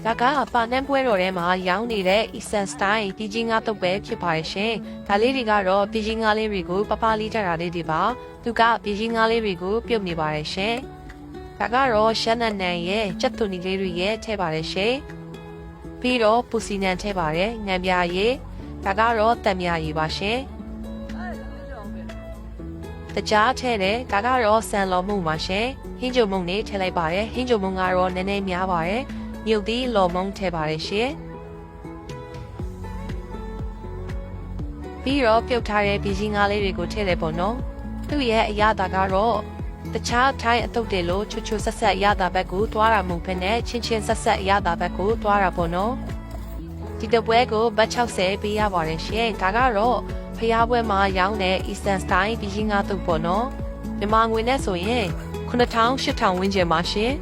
ဒါကအပါနန်းပွဲတော်ထဲမှာရောင်းနေတဲ့ Eastern Style ပြည်ကြီးငါးတုပ်ပဲဖြစ်ပါရဲ့ရှင်။ဒါလေးတွေကတော့ပြည်ကြီးငါးလေးတွေကိုပပလေးကြတာလေးတွေပါ။သူကပြည်ကြီးငါးလေးတွေကိုပြုတ်နေပါရဲ့ရှင်။ဒါကတော့ရှမ်းနန်ရဲ့ကြက်သွန်နီလေးတွေရဲ့ထည့်ပါရဲ့ရှင်။ပြီးတော့ပူစီနန်ထည့်ပါတယ်။ငံပြားရည်ဒါကတော့တံမြာရည်ပါရှင်။တကြားထည့်တယ်ဒါကတော့ဆန်လော်မှုပါရှင်။ဟင်းကြုံမုံလေးထည့်လိုက်ပါတယ်။ဟင်းကြုံမုံကတော့နည်းနည်းများပါတယ်။မြုပ်သီးလော်မုံထည့်ပါတယ်ရှင်ပြီးတော့ပြုတ်ထားတဲ့ပြည်ကြီးငါးလေးတွေကိုထည့်တယ်ပေါ့နော်သူ့ရဲ့အရသာကတော့တခြားထိုင်းအတုပ်တွေလိုချွတ်ချွတ်ဆက်ဆက်အရသာဘက်ကိုတွားတာမဟုတ်ဘဲနဲ့ချင်းချင်းဆက်ဆက်အရသာဘက်ကိုတွားတာပေါ့နော်ဒီတပွဲကိုဘတ်60ပေးရပါတယ်ရှင်ဒါကတော့ဖျားပွဲမှာရောင်းတဲ့ Eastern Style ပြည်ကြီးငါးတုပ်ပေါ့နော်မြန်မာငွေနဲ့ဆိုရင် 9000 8000 ဝန်းကျင်ပါရှင်